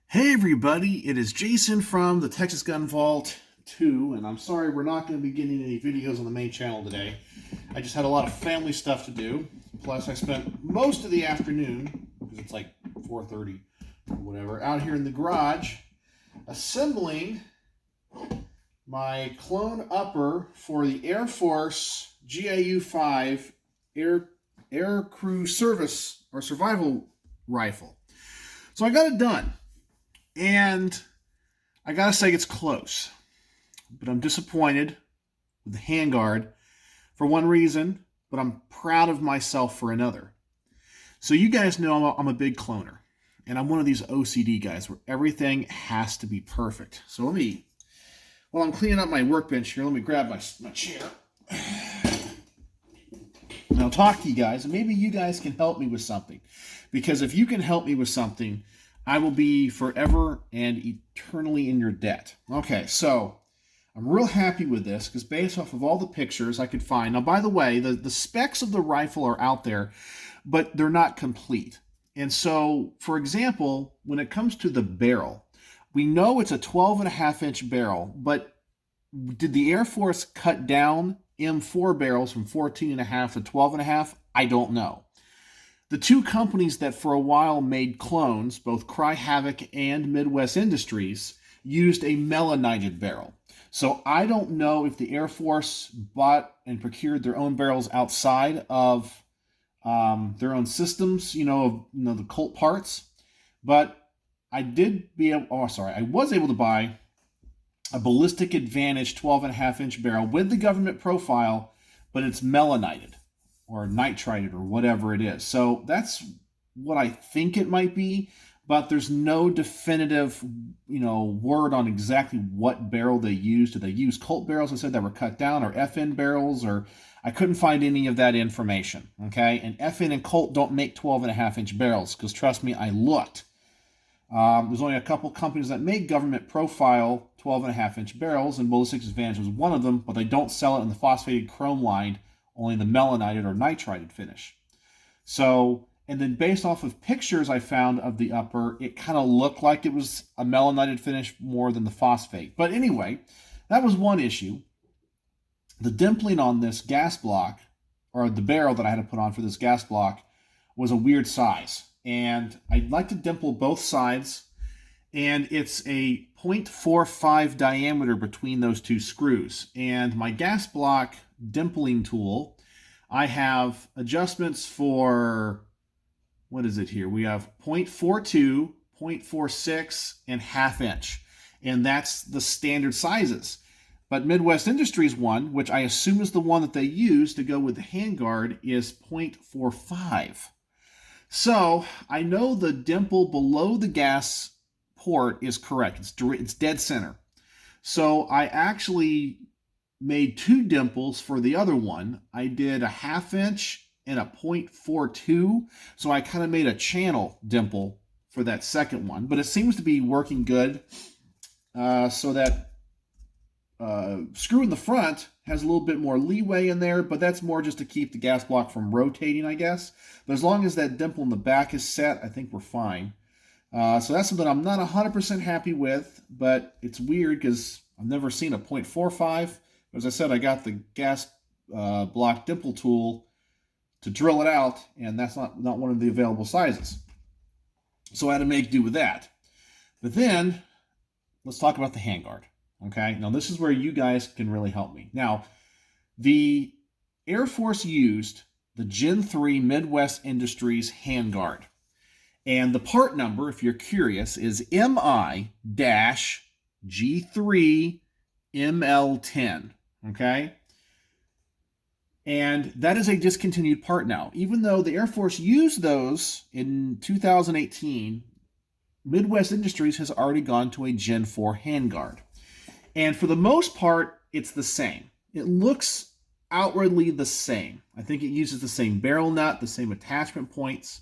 Hey everybody, it is Jason from the Texas Gun Vault 2, and I'm sorry we're not going to be getting any videos on the main channel today. I just had a lot of family stuff to do, plus I spent most of the afternoon, because it's like 4:30 or whatever, out here in the garage assembling my clone upper for the Air Force GAU-5 Air Crew Service or Survival Rifle. So I got it done. And I gotta say it's close, but I'm disappointed with the Handguard for one reason, but I'm proud of myself for another. So you guys know I'm a big cloner, and I'm one of these OCD guys where everything has to be perfect. So while I'm cleaning up my workbench here, let me grab my chair. And I'll talk to you guys, and maybe you guys can help me with something. Because if you can help me with something, I will be forever and eternally in your debt. Okay, so I'm real happy with this because based off of all the pictures I could find. Now, by the way, the specs of the rifle are out there, but they're not complete. And so, for example, when it comes to the barrel, we know it's a 12.5-inch barrel, but did the Air Force cut down M4 barrels from 14.5 to 12.5? I don't know. The two companies that for a while made clones, both Cry Havoc and Midwest Industries, used a melanited barrel. So I don't know if the Air Force bought and procured their own barrels outside of their own systems, the Colt parts. But I was able to buy a Ballistic Advantage 12.5-inch barrel with the government profile, but it's melanited or nitrided or whatever it is. So that's what I think it might be, but there's no definitive, word on exactly what barrel they used. Did they use Colt barrels, I said, that were cut down, or FN barrels, or I couldn't find any of that information, okay? And FN and Colt don't make 12.5-inch barrels, because trust me, I looked. There's only a couple companies that make government profile 12.5-inch barrels, and Ballistic Advantage was one of them, but they don't sell it in the phosphated chrome line, only the melanited or nitrided finish. So, and then based off of pictures I found of the upper, it kind of looked like it was a melanited finish more than the phosphate. But anyway, that was one issue. The dimpling on this gas block, or the barrel that I had to put on for this gas block, was a weird size. And I'd like to dimple both sides, and it's a 0.45 diameter between those two screws. And my gas block dimpling tool, I have adjustments for, what is it here? We have 0.42, 0.46, and 1/2 inch. And that's the standard sizes. But Midwest Industries one, which I assume is the one that they use to go with the Handguard, is 0.45. So I know the dimple below the gas port is correct. It's dead center. So I actually made two dimples for the other one. I did a 1/2 inch and a 0.42. So I kind of made a channel dimple for that second one. But it seems to be working good. So that screw in the front has a little bit more leeway in there, but that's more just to keep the gas block from rotating, I guess. But as long as that dimple in the back is set, I think we're fine. So that's something I'm not 100% happy with, but it's weird because I've never seen a 0.45. As I said, I got the gas block dimple tool to drill it out, and that's not one of the available sizes. So I had to make do with that. But then, let's talk about the Handguard. Okay, now this is where you guys can really help me. Now, the Air Force used the Gen 3 Midwest Industries Handguard. And the part number, if you're curious, is MI-G3ML10. Okay? And that is a discontinued part now. Even though the Air Force used those in 2018, Midwest Industries has already gone to a Gen 4 Handguard. And for the most part, it's the same. It looks outwardly the same. I think it uses the same barrel nut, the same attachment points.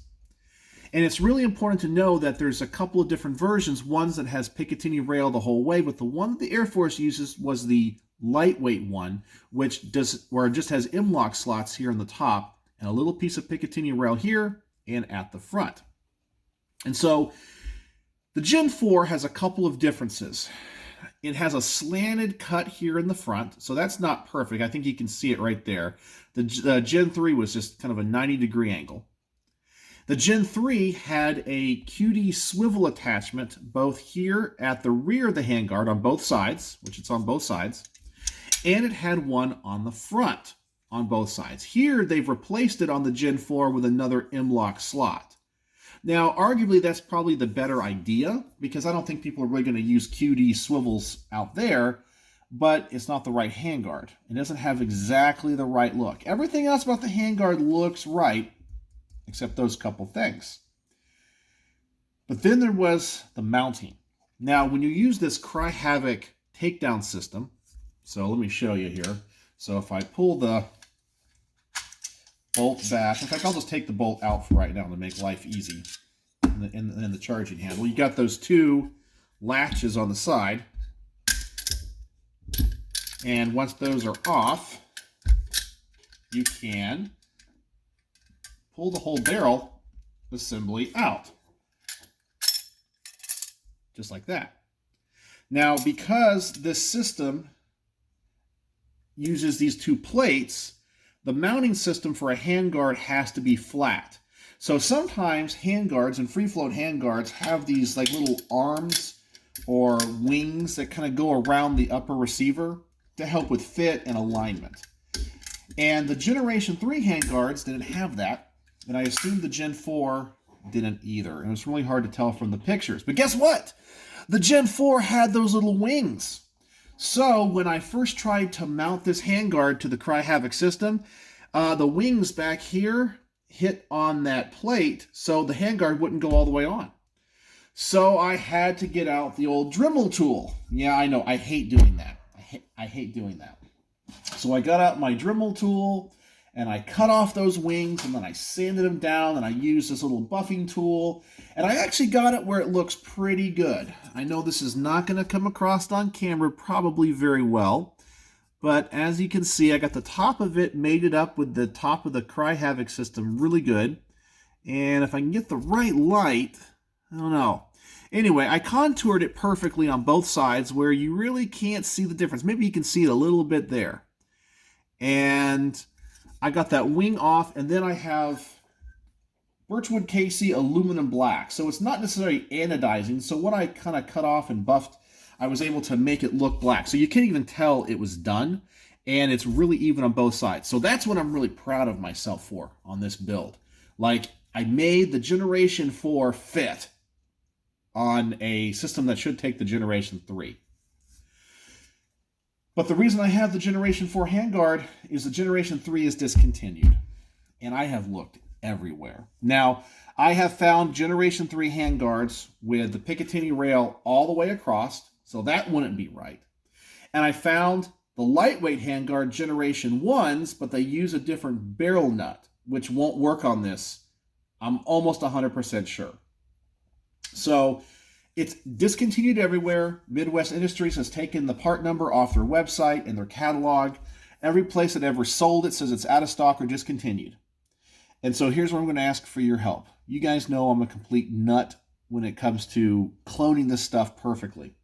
And it's really important to know that there's a couple of different versions, ones that has Picatinny rail the whole way, but the one that the Air Force uses was the lightweight one, where it just has M-lock slots here on the top and a little piece of Picatinny rail here and at the front. And so The Gen 4 has a couple of differences. It has a slanted cut here in the front, so that's not perfect. I think you can see it right there. The Gen 3 was just kind of a 90-degree angle. The Gen 3 had a QD swivel attachment both here at the rear of the handguard on both sides, which it's on both sides, and it had one on the front on both sides. Here, they've replaced it on the Gen 4 with another M-LOK slot. Now, arguably, that's probably the better idea, because I don't think people are really going to use QD swivels out there, but it's not the right handguard. It doesn't have exactly the right look. Everything else about the handguard looks right, except those couple things. But then there was the mounting. Now, when you use this Cry Havoc takedown system, so let me show you here. So if I pull the bolt back, in fact, I'll just take the bolt out for right now to make life easy in the charging handle. You got those two latches on the side, and once those are off, you can pull the whole barrel assembly out, just like that. Now, because this system uses these two plates, the mounting system for a handguard has to be flat. So sometimes handguards and free float handguards have these like little arms or wings that kind of go around the upper receiver to help with fit and alignment. And the Generation 3 handguards didn't have that, and I assumed the Gen 4 didn't either. And it was really hard to tell from the pictures. But guess what? The Gen 4 had those little wings. So when I first tried to mount this handguard to the Cry Havoc system, the wings back here hit on that plate, so the handguard wouldn't go all the way on. So I had to get out the old Dremel tool. Yeah, I know, I hate doing that. I hate doing that. So I got out my Dremel tool, and I cut off those wings, and then I sanded them down, and I used this little buffing tool, and I actually got it where it looks pretty good. I know this is not going to come across on camera probably very well, but as you can see, I got the top of it mated up with the top of the Cry Havoc system really good, and if I can get the right light, I don't know. Anyway, I contoured it perfectly on both sides where you really can't see the difference. Maybe you can see it a little bit there. And I got that wing off, and then I have Birchwood KC aluminum black. So it's not necessarily anodizing. So what I kind of cut off and buffed, I was able to make it look black. So you can't even tell it was done, and it's really even on both sides. So that's what I'm really proud of myself for on this build. Like, I made the Generation 4 fit on a system that should take the Generation 3. But the reason I have the Generation 4 handguard is the Generation 3 is discontinued. And I have looked everywhere. Now, I have found Generation 3 handguards with the Picatinny rail all the way across, so that wouldn't be right. And I found the lightweight handguard Generation 1s, but they use a different barrel nut, which won't work on this. I'm almost 100% sure. So it's discontinued everywhere. Midwest Industries has taken the part number off their website and their catalog. Every place that ever sold it says it's out of stock or discontinued. And so here's where I'm going to ask for your help. You guys know I'm a complete nut when it comes to cloning this stuff perfectly.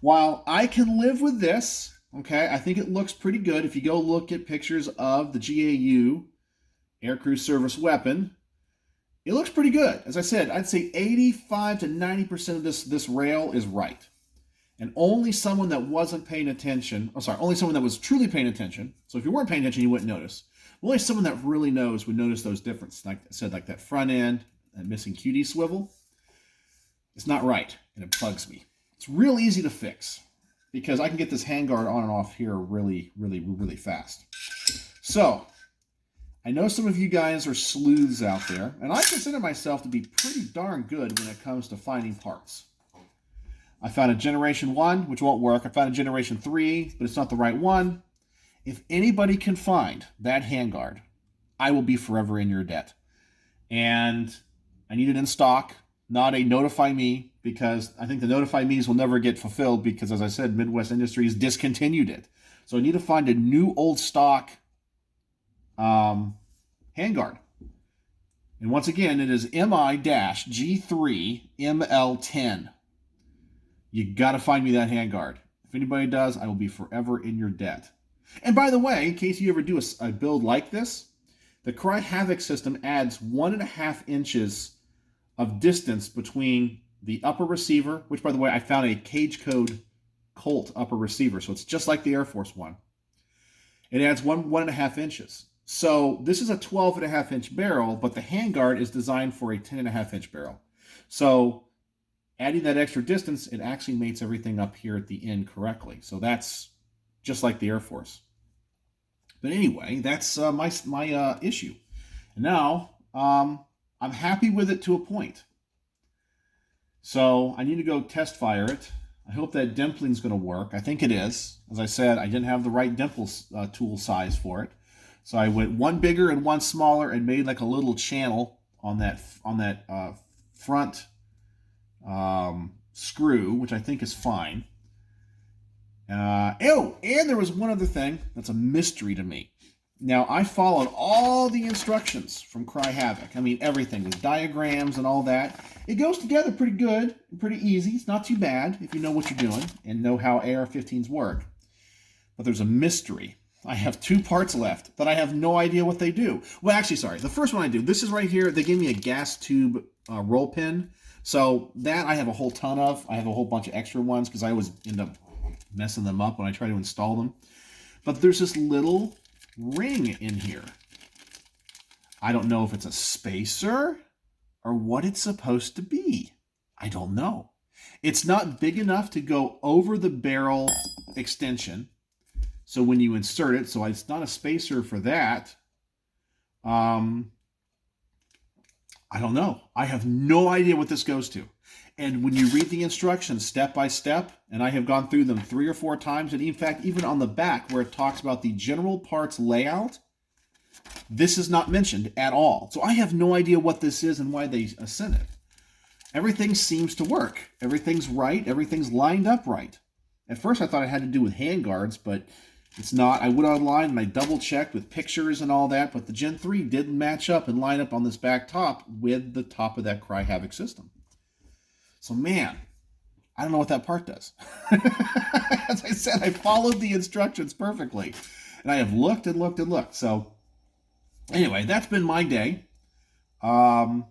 While I can live with this, okay, I think it looks pretty good. If you go look at pictures of the GAU Aircrew Service Weapon, it looks pretty good. As I said, I'd say 85 to 90% of this rail is right. And only someone that wasn't paying attention, only someone that was truly paying attention, so if you weren't paying attention, you wouldn't notice. Only someone that really knows would notice those differences. Like I said, like that front end, that missing QD swivel, it's not right, and it bugs me. It's real easy to fix, because I can get this handguard on and off here really, really, really fast. So, I know some of you guys are sleuths out there, and I consider myself to be pretty darn good when it comes to finding parts. I found a Generation 1, which won't work. I found a Generation 3, but it's not the right one. If anybody can find that handguard, I will be forever in your debt. And I need it in stock, not a notify me, because I think the notify me's will never get fulfilled because, as I said, Midwest Industries discontinued it. So I need to find a new old stock handguard. And once again, it is MI-G3ML10. You got to find me that handguard. If anybody does, I will be forever in your debt. And by the way, in case you ever do a build like this, the Cry Havoc system adds 1.5 inches of distance between the upper receiver, which, by the way, I found a cage code Colt upper receiver, so it's just like the Air Force One. It adds 1.5 inches. So this is a 12.5-inch barrel, but the handguard is designed for a 10.5-inch barrel. So adding that extra distance, it actually mates everything up here at the end correctly. So that's just like the Air Force. But anyway, that's my issue. And now I'm happy with it to a point. So I need to go test fire it. I hope that Dimpling's going to work. I think it is. As I said, I didn't have the right dimple tool size for it. So I went one bigger and one smaller and made like a little channel on that front screw, which I think is fine. And there was one other thing that's a mystery to me. Now, I followed all the instructions from Cry Havoc. I mean, everything with diagrams and all that. It goes together pretty good, pretty easy. It's not too bad if you know what you're doing and know how AR-15s work. But there's a mystery. I have 2 parts left that I have no idea what they do. Well, actually, sorry. The first one I do, this is right here. They gave me a gas tube roll pin. So that I have a whole ton of. I have a whole bunch of extra ones because I always end up messing them up when I try to install them. But there's this little ring in here. I don't know if it's a spacer or what it's supposed to be. I don't know. It's not big enough to go over the barrel extension. So when you insert it, so it's not a spacer for that. I don't know. I have no idea what this goes to. And when you read the instructions step by step, and I have gone through them 3 or 4 times, and in fact, even on the back where it talks about the general parts layout, this is not mentioned at all. So I have no idea what this is and why they sent it. Everything seems to work. Everything's right. Everything's lined up right. At first, I thought it had to do with handguards, but it's not. I went online and I double-checked with pictures and all that, but the Gen 3 did match up and line up on this back top with the top of that Cry Havoc system. So, man, I don't know what that part does. As I said, I followed the instructions perfectly. And I have looked and looked and looked. So, anyway, that's been my day. Yeah,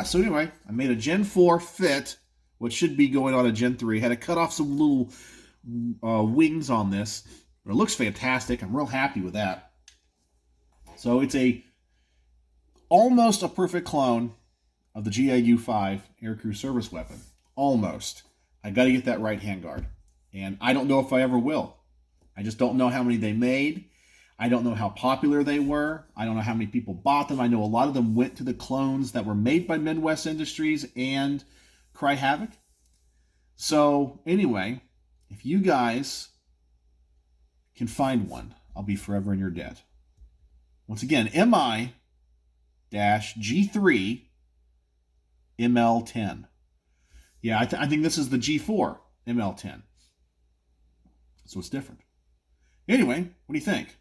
so anyway, I made a Gen 4 fit, what should be going on a Gen 3. Had to cut off some little wings on this. But it looks fantastic. I'm real happy with that. So it's almost a perfect clone of the GAU-5 aircrew service weapon. Almost. I got to get that right handguard. And I don't know if I ever will. I just don't know how many they made. I don't know how popular they were. I don't know how many people bought them. I know a lot of them went to the clones that were made by Midwest Industries and Cry Havoc. So anyway, if you guys can find one, I'll be forever in your debt. Once again, MI-G3 ML10. Yeah, I think this is the G4 ML10. So it's different. Anyway, what do you think?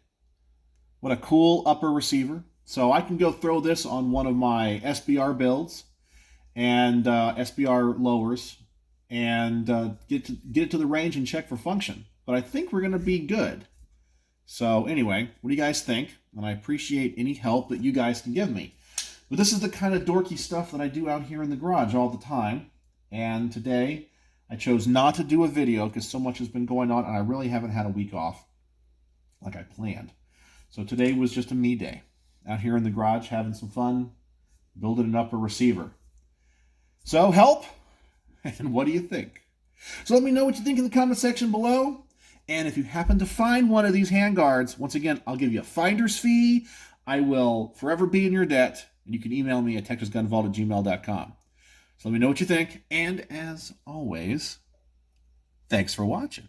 What a cool upper receiver. So I can go throw this on one of my SBR builds and SBR lowers and get it to the range and check for function. But I think we're going to be good. So anyway, what do you guys think? And I appreciate any help that you guys can give me. But this is the kind of dorky stuff that I do out here in the garage all the time. And today, I chose not to do a video because so much has been going on and I really haven't had a week off like I planned. So today was just a me day. Out here in the garage having some fun, building an upper receiver. So help? And what do you think? So let me know what you think in the comment section below. And if you happen to find one of these handguards, once again, I'll give you a finder's fee. I will forever be in your debt. And you can email me at texasgunvault@gmail.com. So let me know what you think. And as always, thanks for watching.